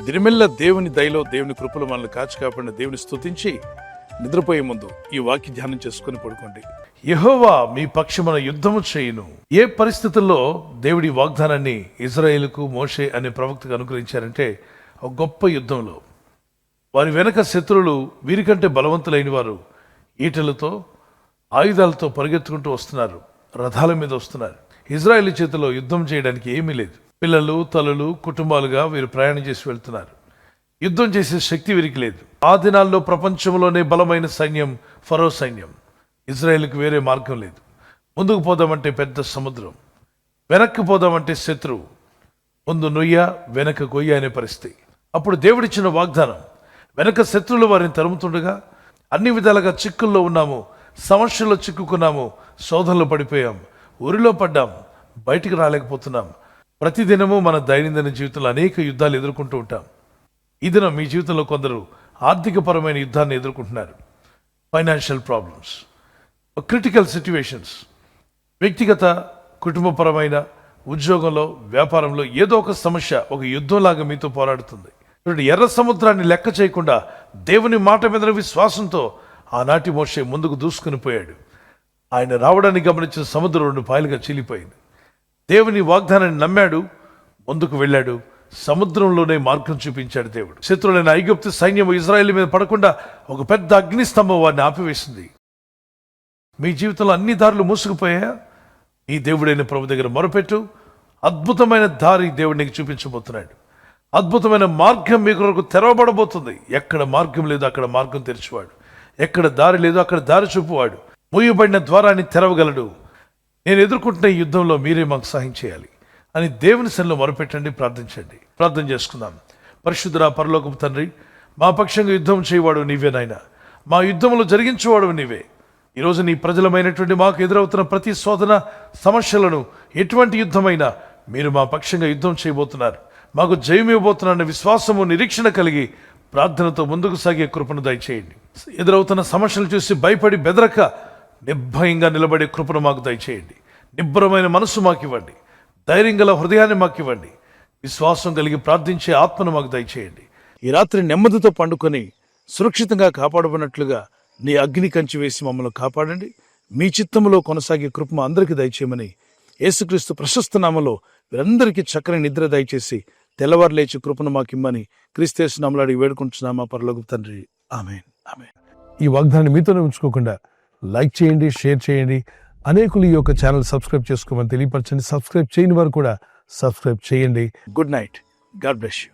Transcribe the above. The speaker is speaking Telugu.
దినమెల్ల దేవుని దయలో దేవుని కృపలో మనల్ని కాచి కాపాడిన దేవుని స్తుతించి నిద్రపోయే ముందు ఈ వాక్య ధ్యానం చేసుకుని పడుకోండి. యెహోవా మీ పక్షమున యుద్ధము చేయును. ఏ పరిస్థితుల్లో దేవుడి వాగ్దానాన్ని ఇజ్రాయేలుకు మోషే అనే ప్రవక్తకు అనుగ్రహించారంటే ఒక గొప్ప యుద్ధంలో వారి వెనక శత్రువులు వీరికంటే బలవంతులైన వారు ఈటలతో ఆయుధాలతో పరిగెత్తుకుంటూ వస్తున్నారు, రథాల మీద వస్తున్నారు. ఇజ్రాయేల్ చేతిలో యుద్ధం చేయడానికి ఏమీ లేదు. పిల్లలు తల్లులు కుటుంబాలుగా వీరు ప్రయాణం చేసి వెళ్తున్నారు. యుద్ధం చేసే శక్తి వీరికి లేదు. ఆ దినాల్లో ప్రపంచంలోనే బలమైన సైన్యం ఫరో సైన్యం. ఇజ్రాయేల్కి వేరే మార్గం లేదు. ముందుకు పోదామంటే పెద్ద సముద్రం, వెనక్కి పోదామంటే శత్రువు, ముందు నొయ్య వెనక గొయ్య అనే పరిస్థితి. అప్పుడు దేవుడిచ్చిన వాగ్దానం, వెనక శత్రువులు వారిని తరుముతుండగా అన్ని విధాలుగా చిక్కుల్లో ఉన్నాము, సమస్యల్లో చిక్కుకున్నాము, శోధనలో పడిపోయాం, ఊరిలో పడ్డాం, బయటికి రాలేకపోతున్నాం. ప్రతిదినము మన దైనందిన జీవితంలో అనేక యుద్ధాలు ఎదుర్కొంటూ ఉంటాం. ఈ దినం మీ జీవితంలో కొందరు ఆర్థికపరమైన యుద్ధాన్ని ఎదుర్కొంటున్నారు. ఫైనాన్షియల్ ప్రాబ్లమ్స్, క్రిటికల్ సిచ్యువేషన్స్, వ్యక్తిగత కుటుంబపరమైన ఉద్యోగంలో వ్యాపారంలో ఏదో ఒక సమస్య ఒక యుద్ధంలాగా మీతో పోరాడుతుంది. ఎర్ర సముద్రాన్ని లెక్క చేయకుండా దేవుని మాట మీద విశ్వాసంతో ఆనాటి మోషే ముందుకు దూసుకుని పోయాడు. ఆయన రావడాన్ని గమనించిన సముద్రం 2 పాయలుగా చీలిపోయింది. దేవుని వాగ్దానాన్ని నమ్మాడు, ముందుకు వెళ్ళాడు, సముద్రంలోనే మార్గం చూపించాడు దేవుడు. శత్రువులైన ఐగుప్తు సైన్యం ఇజ్రాయేల్ మీద పడకుండా ఒక పెద్ద అగ్నిస్తంభం వారిని ఆపివేసింది. మీ జీవితంలో అన్ని దారులు మూసుకుపోయాయా? ఈ దేవుడైన ప్రభు దగ్గర మొరపెట్టు. అద్భుతమైన దారి దేవుడు నీకు చూపించబోతున్నాడు. అద్భుతమైన మార్గం మీ కొరకు తెరవబడబోతుంది. ఎక్కడ మార్గం లేదు అక్కడ మార్గం తెరిచేవాడు, ఎక్కడ దారి లేదు అక్కడ దారి చూపువాడు, మూయబడిన ద్వారాన్ని తెరవగలడు. నేను ఎదుర్కొంటున్న ఈ యుద్ధంలో మీరే మాకు సహాయం చేయాలి అని దేవుని సన్నిధిలో మొరపెట్టండి, ప్రార్థించండి. ప్రార్థన చేసుకుందాం. పరిశుద్ధుడా పరలోకపు తండ్రి, మా పక్షంగా యుద్ధం చేయవాడు నీవే నాయన, మా యుద్ధంలో జరిగించేవాడు నీవే. ఈరోజు నీ ప్రజలమైనటువంటి మాకు ఎదురవుతున్న ప్రతి శోధన సమస్యలను ఎటువంటి యుద్ధమైనా మీరు మా పక్షంగా యుద్ధం చేయబోతున్నారు, మాకు జయం ఇవ్వబోతున్నారన్న విశ్వాసము నిరీక్షణ కలిగి ప్రార్థనతో ముందుకు సాగే కృపను దయచేయండి. ఎదురవుతున్న సమస్యలు చూసి భయపడి బెదరక నిర్భయంగా నిలబడే కృపను మాకు దయచేయండి. నిబ్బరమైన మనసు మాకు ఇవ్వండి, ధైర్యం గల హృదయాన్ని మాకు ఇవ్వండి, విశ్వాసం కలిగి ప్రార్థించే ఆత్మను మాకు దయచేయండి. ఈ రాత్రి నెమ్మదితో పండుకొని సురక్షితంగా కాపాడబడినట్లుగా నీ అగ్ని కంచి వేసి మమ్మల్ని కాపాడండి. మీ చిత్తములో కొనసాగే కృప మా అందరికీ దయచేయమని యేసుక్రీస్తు ప్రశస్త నామములో వీరందరికీ చక్కని నిద్ర దయచేసి తెల్లవారు లేచి కృపను మాకు ఇమ్మని క్రీస్తు నామములో అడిగి వేడుకుంటున్నామా పరలోకపు తండ్రి, ఆమేన్. ఆమేన్. ఈ వాగ్దానాన్ని మీతోనే ఉంచుకోకుండా లైక్ చేయండి, షేర్ చేయండి. అనేకులు ఈ యొక్క ఛానల్ సబ్స్క్రైబ్ చేసుకోమని తెలియపరచండి. సబ్స్క్రైబ్ చేయని వారు కూడా సబ్స్క్రైబ్ చేయండి. Good night. God bless you.